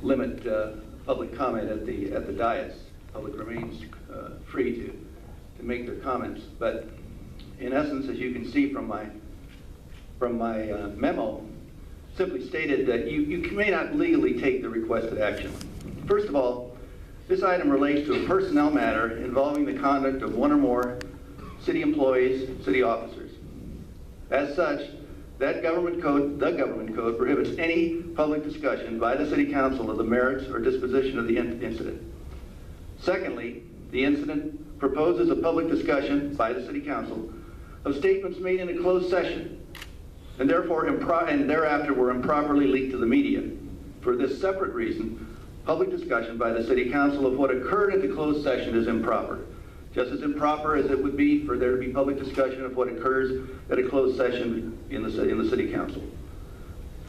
limit public comment at the dais. Public remains free to make their comments. But in essence, as you can see from my memo, simply stated that you may not legally take the requested action. First of all, this item relates to a personnel matter involving the conduct of one or more city employees, city officers. As such, the government code prohibits any public discussion by the City Council of the merits or disposition of the incident. Secondly, the incident proposes a public discussion by the City Council of statements made in a closed session and thereafter were improperly leaked to the media. For this separate reason, public discussion by the City Council of what occurred at the closed session is improper. Just as improper as it would be for there to be public discussion of what occurs at a closed session in the City Council.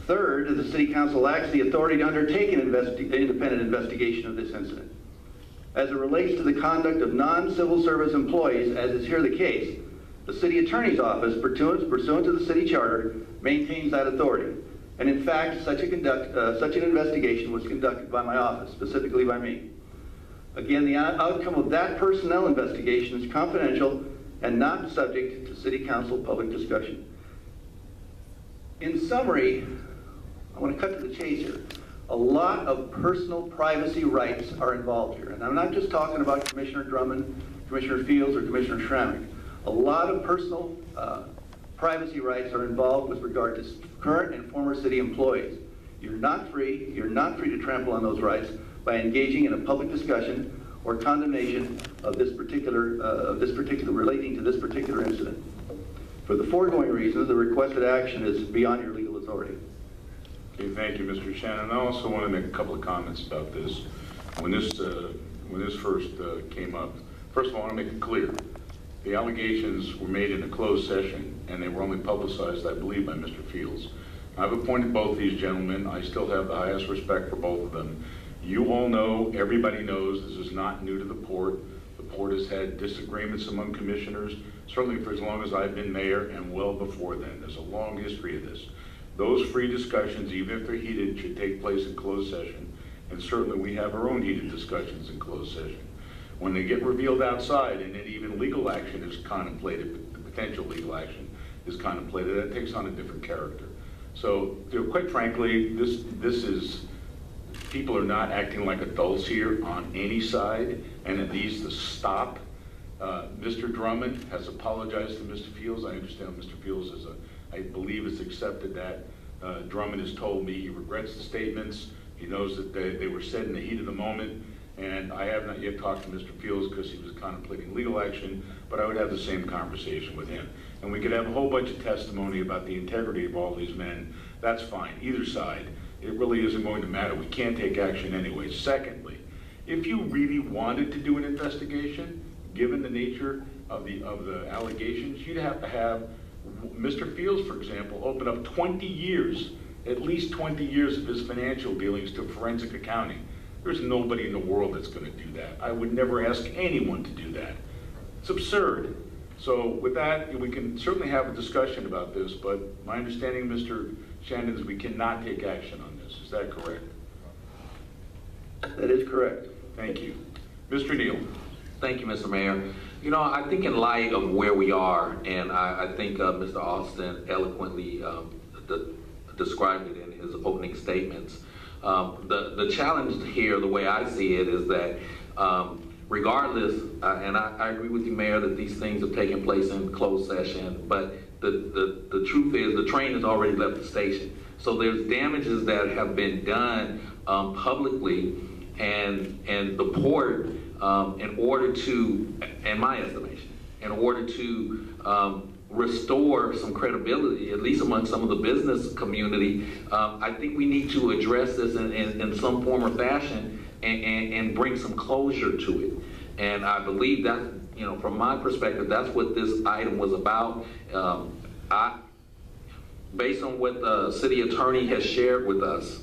Third, the City Council lacks the authority to undertake an independent investigation of this incident. As it relates to the conduct of non-civil service employees, as is here the case, the City Attorney's Office, pursuant to the City Charter, maintains that authority. And in fact, such an investigation was conducted by my office, specifically by me. Again, the outcome of that personnel investigation is confidential and not subject to City Council public discussion. In summary, I want to cut to the chase here. A lot of personal privacy rights are involved here. And I'm not just talking about Commissioner Drummond, Commissioner Fields, or Commissioner Schrammick. A lot of personal privacy rights are involved with regard to current and former city employees. You're not free to trample on those rights by engaging in a public discussion or condemnation of relating to this particular incident. For the foregoing reasons, the requested action is beyond your legal authority. Okay, thank you, Mr. Shannon. I also want to make a couple of comments about this. When this first came up, first of all, I want to make it clear. The allegations were made in a closed session, and they were only publicized, I believe, by Mr. Fields. I've appointed both these gentlemen. I still have the highest respect for both of them. You all know, everybody knows, this is not new to the port. The port has had disagreements among commissioners, certainly for as long as I've been mayor and well before then. There's a long history of this. Those free discussions, even if they're heated, should take place in closed session, and certainly we have our own heated discussions in closed session. When they get revealed outside and then even legal action is contemplated, the potential legal action is contemplated, that takes on a different character. So, quite frankly, this is, people are not acting like adults here on any side, and it needs to stop. Mr. Drummond has apologized to Mr. Fields. I understand Mr. Fields I believe has accepted that. Drummond has told me he regrets the statements. He knows that they were said in the heat of the moment, and I have not yet talked to Mr. Fields because he was contemplating legal action, but I would have the same conversation with him. And we could have a whole bunch of testimony about the integrity of all these men. That's fine, either side. It really isn't going to matter. We can't take action anyway. Secondly, if you really wanted to do an investigation, given the nature of the allegations, you'd have to have Mr. Fields, for example, open up 20 years, at least 20 years of his financial dealings to forensic accounting. There's nobody in the world that's going to do that. I would never ask anyone to do that. It's absurd. So with that, we can certainly have a discussion about this, but my understanding, Mr. Shannon, is we cannot take action on this. Is that correct? That is correct. Thank you. Mr. Neal. Thank you, Mr. Mayor. You know, I think in light of where we are, and I think Mr. Austin eloquently described it in his opening statements, the challenge here, the way I see it, is that regardless, and I agree with you, Mayor, that these things have taken place in closed session, but the truth is the train has already left the station. So there's damages that have been done publicly, and the port, in order to, in my estimation, in order to restore some credibility, at least among some of the business community, I think we need to address this in some form or fashion and bring some closure to it. And I believe that, you know, from my perspective, that's what this item was about. Based on what the city attorney has shared with us,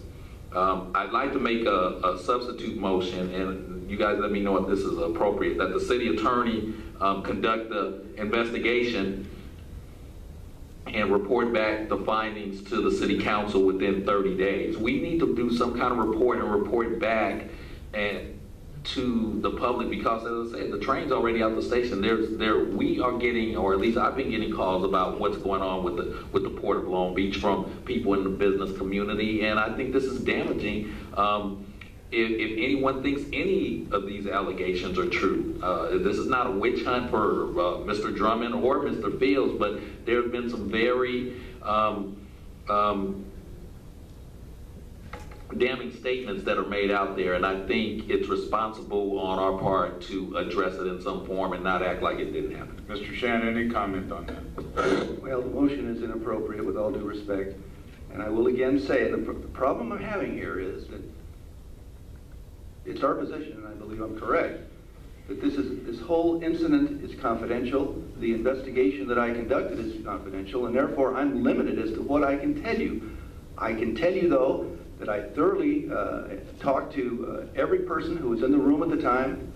I'd like to make a substitute motion, and you guys let me know if this is appropriate, that the city attorney conduct the investigation and report back the findings to the city council within 30 days. We need to do some kind of report and report back to the public, because as I said, the train's already out the station. We are getting, or at least I've been getting, calls about what's going on with the Port of Long Beach from people in the business community, and I think this is damaging. If anyone thinks any of these allegations are true, this is not a witch hunt for Mr. Drummond or Mr. Fields, but there have been some very damning statements that are made out there, and I think it's responsible on our part to address it in some form and not act like it didn't happen. Mr. Shannon, any comment on that? Well, the motion is inappropriate with all due respect, and I will again say the problem I'm having here is that it's our position, and I believe I'm correct, that this whole incident is confidential. The investigation that I conducted is confidential, and therefore I'm limited as to what I can tell you. I can tell you, though, that I thoroughly talked to every person who was in the room at the time.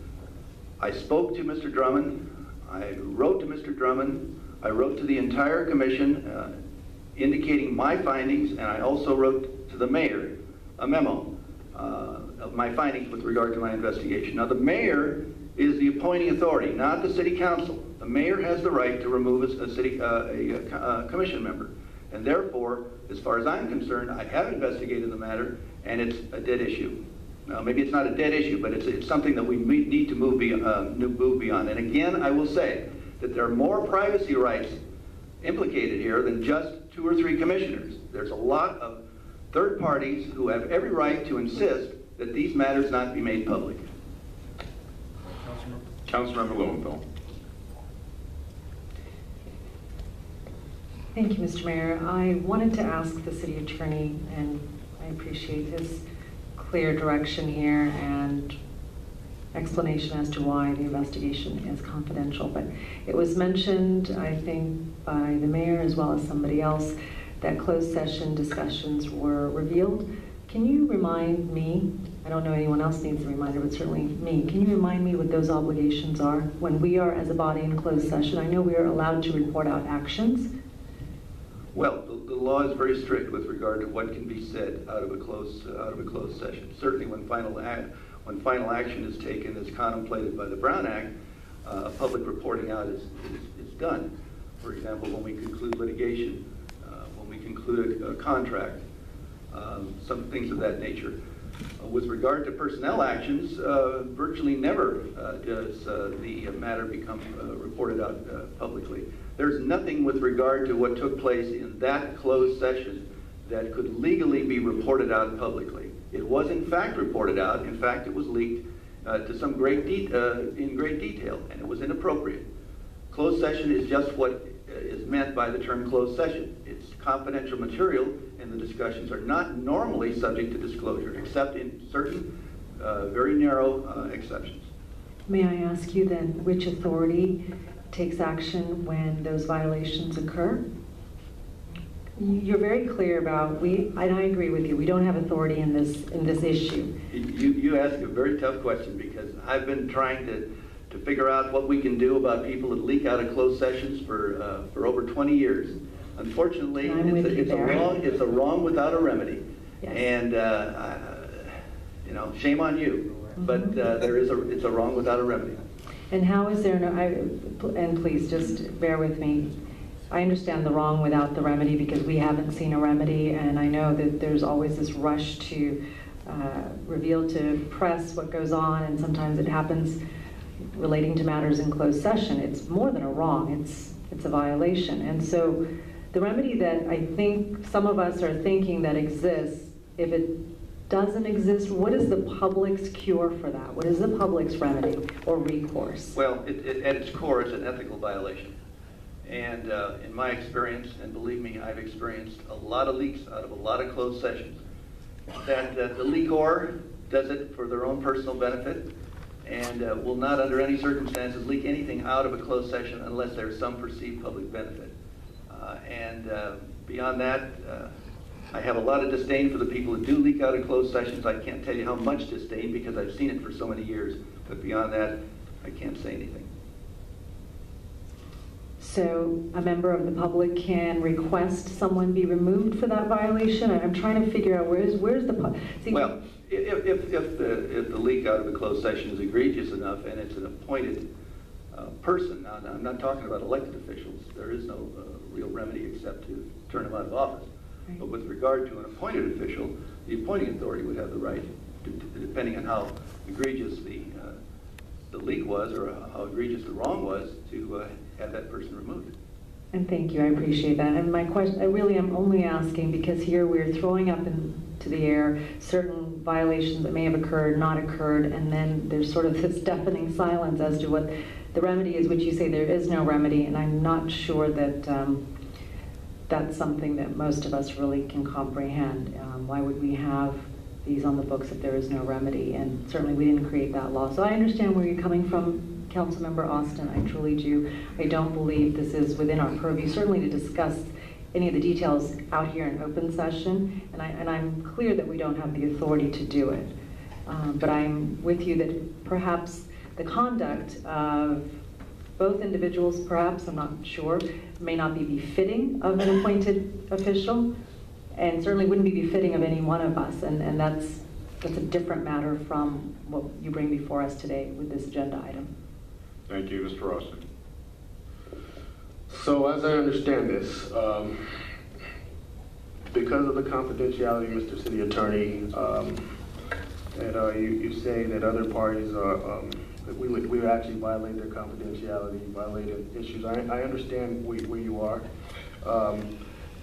I spoke to Mr. Drummond. I wrote to Mr. Drummond. I wrote to the entire commission indicating my findings, and I also wrote to the mayor a memo of my findings with regard to my investigation. Now, the mayor is the appointing authority, not the city council. The mayor has the right to remove a commission member. And therefore, as far as I'm concerned, I have investigated the matter, and it's a dead issue. Now, maybe it's not a dead issue, but it's something that we need to move beyond. And again, I will say that there are more privacy rights implicated here than just 2 or 3 commissioners. There's a lot of third parties who have every right to insist that these matters not be made public. Councilmember Lowenthal. Thank you, Mr. Mayor. I wanted to ask the city attorney, and I appreciate his clear direction here and explanation as to why the investigation is confidential. But it was mentioned, I think, by the mayor as well as somebody else, that closed session discussions were revealed. Can you remind me, I don't know anyone else needs a reminder, but certainly me, can you remind me what those obligations are when we are as a body in closed session? I know we are allowed to report out actions. Well, the law is very strict with regard to what can be said out of a closed session. Certainly, when final action is taken, as contemplated by the Brown Act, public reporting out is done. For example, when we conclude litigation, when we conclude a contract, some things of that nature. With regard to personnel actions, virtually never does the matter become reported out publicly. There's nothing with regard to what took place in that closed session that could legally be reported out publicly. It was in fact reported out. In fact, it was leaked to some in great detail, and it was inappropriate. Closed session is just what is meant by the term closed session. It's confidential material, and the discussions are not normally subject to disclosure, except in certain very narrow exceptions. May I ask you then, which authority takes action when those violations occur? You're very clear about, and I agree with you, we don't have authority in this issue. You ask a very tough question, because I've been trying to figure out what we can do about people that leak out of closed sessions for over 20 years. Unfortunately, it's a wrong without a remedy. Yes. And you know, shame on you. Mm-hmm. But it's a wrong without a remedy. And how is there and please just bear with me. I understand the wrong without the remedy because we haven't seen a remedy, and I know that there's always this rush to reveal to press what goes on, and sometimes it happens relating to matters in closed session. It's more than a wrong, it's a violation. And so the remedy that I think some of us are thinking that exists, if it doesn't exist, what is the public's cure for that? What is the public's remedy or recourse? Well, at its core, it's an ethical violation. And in my experience, and believe me, I've experienced a lot of leaks out of a lot of closed sessions, that the leaker does it for their own personal benefit, and will not under any circumstances leak anything out of a closed session unless there's some perceived public benefit. Beyond that, I have a lot of disdain for the people who do leak out of closed sessions. I can't tell you how much disdain because I've seen it for so many years. But beyond that, I can't say anything. So a member of the public can request someone be removed for that violation? I'm trying to figure out where's the... See, Well, if the leak out of a closed session is egregious enough and it's an appointed person, now I'm not talking about elected officials, there is no real remedy except to turn them out of office. Right. But with regard to an appointed official, the appointing authority would have the right, depending on how egregious the leak was or how egregious the wrong was, to have that person removed. And thank you, I appreciate that. And my question, I really am only asking because here we're throwing up into the air certain violations that may have occurred, not occurred, and then there's sort of this deafening silence as to what the remedy is, which you say there is no remedy, and I'm not sure that that's something that most of us really can comprehend. Why would we have these on the books if there is no remedy? And certainly we didn't create that law. So I understand where you're coming from, Councilmember Austin, I truly do. I don't believe this is within our purview, certainly to discuss any of the details out here in open session, and I'm clear that we don't have the authority to do it. But I'm with you that perhaps the conduct of both individuals, perhaps, I'm not sure, may not be befitting of an appointed official, and certainly wouldn't be befitting of any one of us, and that's a different matter from what you bring before us today with this agenda item. Thank you, Mr. Austin. So as I understand this, because of the confidentiality, Mr. City Attorney, that you say that other parties are, that we actually violate their confidentiality, violated issues. I understand where you are.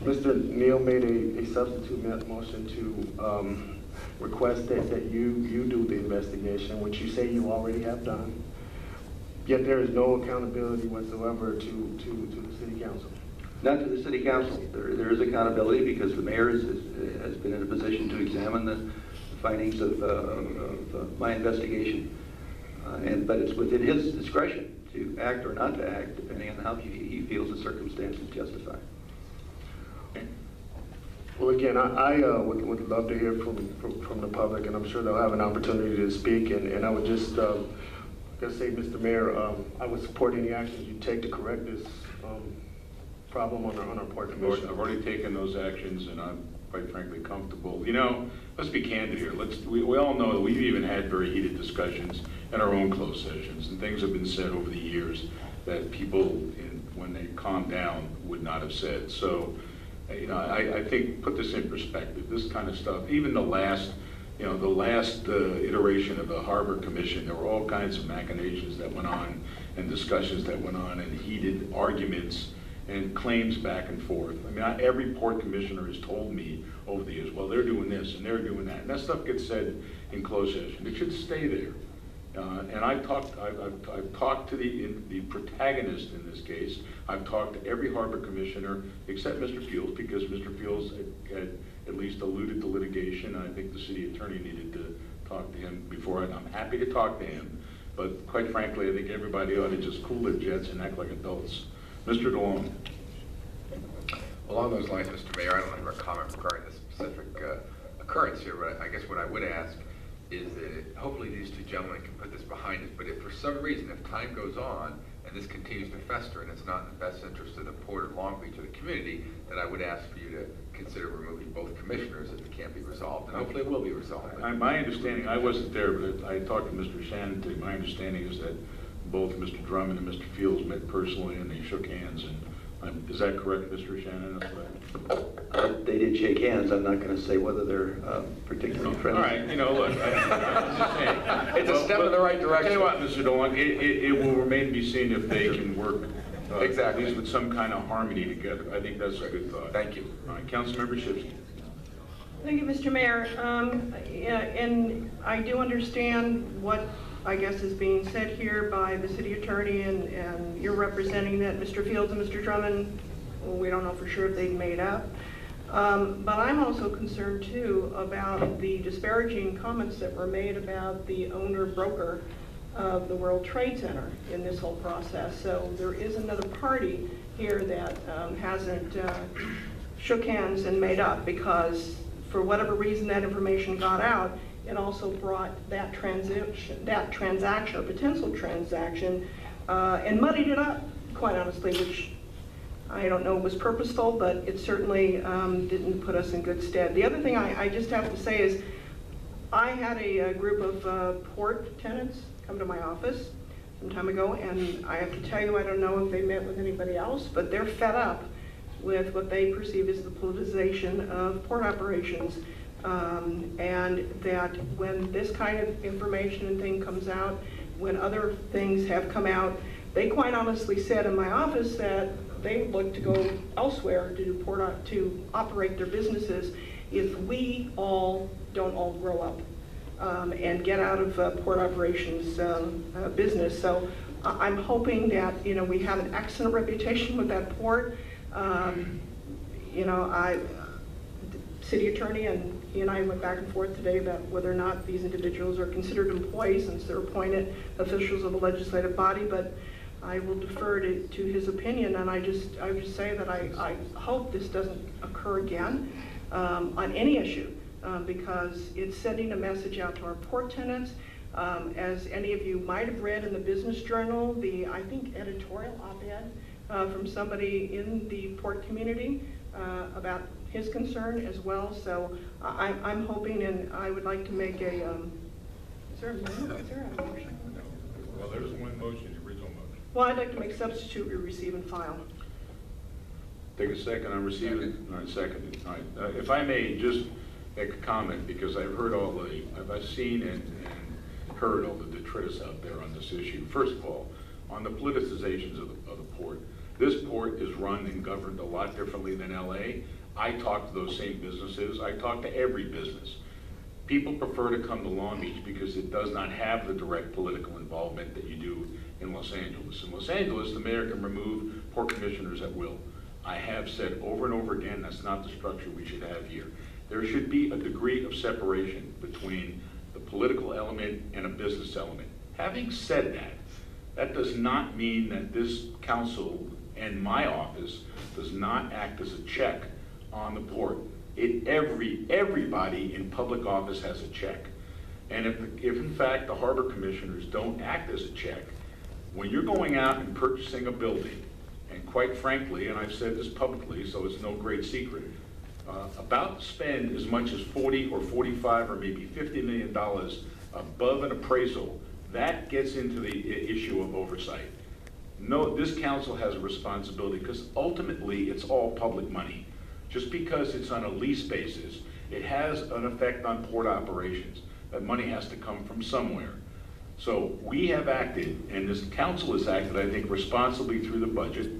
Mr. Neal made a substitute motion to request that you do the investigation, which you say you already have done. Yet there is no accountability whatsoever to the City Council. Not to the City Council. There is accountability because the mayor has been in a position to examine the findings of my investigation. But it's within his discretion to act or not to act, depending on how he feels the circumstances justify. Well, again, I would love to hear from the public, and I'm sure they'll have an opportunity to speak. And I would just say, Mr. Mayor, I would support any actions you take to correct this problem on our part commission. I've already taken those actions, and I'm quite frankly comfortable. You know, let's be candid here. We all know that we've even had very heated discussions in our own closed sessions, and things have been said over the years that people, when they calm down, would not have said. So, you know, I think, put this in perspective, this kind of stuff, even the last iteration of the Harbor Commission, there were all kinds of machinations that went on and discussions that went on and heated arguments and claims back and forth. I mean, every port commissioner has told me over the years, well, they're doing this and they're doing that. And that stuff gets said in closed session. It should stay there. And I've talked to the protagonist in this case. I've talked to every harbor commissioner except Mr. Fields, because Mr. Fields had at least alluded to litigation. I think the city attorney needed to talk to him before, and I'm happy to talk to him. But quite frankly, I think everybody ought to just cool their jets and act like adults. Mr. DeLong. Along those lines, Mr. Mayor, I don't have a comment regarding the specific occurrence here, but I guess what I would ask is that hopefully these two gentlemen can put this behind us, but if for some reason, if time goes on and this continues to fester and it's not in the best interest of the Port of Long Beach or the community, then I would ask for you to consider removing both commissioners if it can't be resolved, and hopefully it will be resolved. My understanding, I wasn't there, but I talked to Mr. Shannon today. My understanding is that both Mr. Drummond and Mr. Fields met personally and they shook hands. And is that correct, Mr. Shannon? They did shake hands. I'm not going to say whether they're particularly friendly. All right, you know, look, I'm just saying. It's a step in the right direction. Tell you what, Mr. DeLong, it will remain to be seen if they can work exactly, at least with some kind of harmony together. I think that's a good thought. Thank you. All right, Councilmember Shipsky. Thank you, Mr. Mayor. And I do understand what I guess is being said here by the city attorney, and you're representing that Mr. Fields and Mr. Drummond, well, we don't know for sure if they've made up. But I'm also concerned too about the disparaging comments that were made about the owner-broker of the World Trade Center in this whole process. So there is another party here that hasn't shook hands and made up, because for whatever reason that information got out, it also brought that transaction or potential transaction and muddied it up, quite honestly, which I don't know it was purposeful, but it certainly didn't put us in good stead. The other thing I just have to say is I had a group of port tenants come to my office some time ago, and I have to tell you, I don't know if they met with anybody else, but they're fed up with what they perceive as the politicization of port operations. And that when this kind of information and thing comes out, when other things have come out, they quite honestly said in my office that they would look to go elsewhere to operate their businesses if we all don't all grow up and get out of port operations business. So I'm hoping that, you know, we have an excellent reputation with that port. You know, city attorney and he and I went back and forth today about whether or not these individuals are considered employees since they're appointed officials of the legislative body, but I will defer to his opinion, and I would just say that I hope this doesn't occur again on any issue, because it's sending a message out to our port tenants. As any of you might have read in the Business Journal, I think editorial op-ed from somebody in the port community about his concern as well. So I'm hoping, and I would like to make a, is there a motion? Well, there's one motion, the original motion. Well, I'd like to make substitute, we receive and file. Take a second on receiving. All right, second. All right. If I may just make a comment, because I've heard I've seen and heard all the detritus out there on this issue. First of all, on the politicizations of the port, this port is run and governed a lot differently than LA. I talk to those same businesses. I talk to every business. People prefer to come to Long Beach because it does not have the direct political involvement that you do in Los Angeles. In Los Angeles, the mayor can remove port commissioners at will. I have said over and over again, that's not the structure we should have here. There should be a degree of separation between the political element and a business element. Having said that, that does not mean that this council and my office does not act as a check on the port. Everybody in public office has a check. And if in fact the harbor commissioners don't act as a check, when you're going out and purchasing a building, and quite frankly, and I've said this publicly, so it's no great secret, about to spend as much as 40 or 45 or maybe $50 million above an appraisal, that gets into the issue of oversight. No, this council has a responsibility because ultimately it's all public money. Just because it's on a lease basis, it has an effect on port operations. That money has to come from somewhere. So we have acted, and this council has acted, I think, responsibly through the budget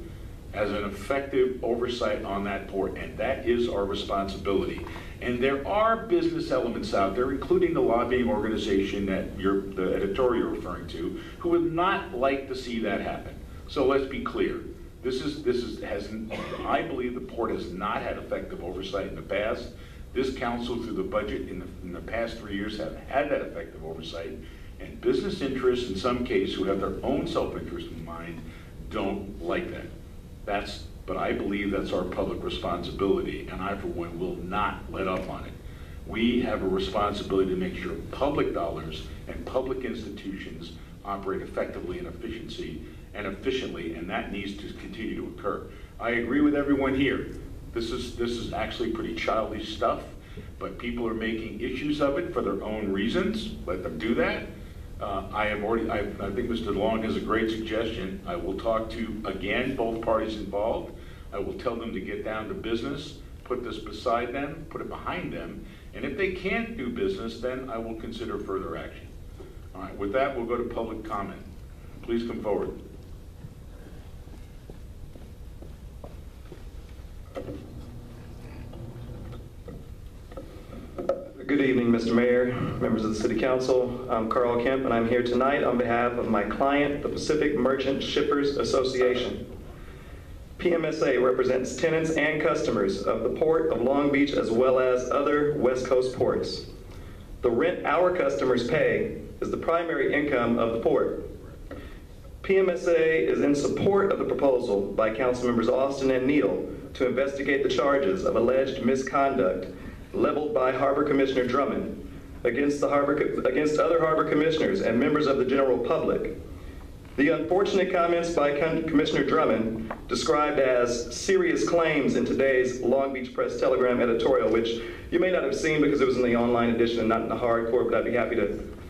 as an effective oversight on that port, and that is our responsibility. And there are business elements out there, including the lobbying organization that the editorial you're referring to, who would not like to see that happen. So let's be clear. I believe the port has not had effective oversight in the past. This council, through the budget in the past 3 years, have had that effective oversight. And business interests, in some cases, who have their own self-interest in mind, don't like that. But I believe that's our public responsibility, and I, for one, will not let up on it. We have a responsibility to make sure public dollars and public institutions operate effectively and efficiently, and that needs to continue to occur. I agree with everyone here. This is actually pretty childish stuff, but people are making issues of it for their own reasons. Let them do that. I think Mr. DeLong has a great suggestion. I will talk to, again, both parties involved. I will tell them to get down to business, put this beside them, put it behind them, and if they can't do business, then I will consider further action. All right, with that, we'll go to public comment. Please come forward. Good evening, Mr. Mayor, members of the City Council. I'm Carl Kemp, and I'm here tonight on behalf of my client, the Pacific Merchant Shippers Association. PMSA represents tenants and customers of the Port of Long Beach as well as other West Coast ports. The rent our customers pay is the primary income of the port. PMSA is in support of the proposal by Council members Austin and Neal to investigate the charges of alleged misconduct leveled by Harbor Commissioner Drummond against other harbor commissioners and members of the general public. The unfortunate comments by Commissioner Drummond, described as serious claims in today's Long Beach Press Telegram editorial, which you may not have seen because it was in the online edition and not in the hardcore, but I'd be happy to forward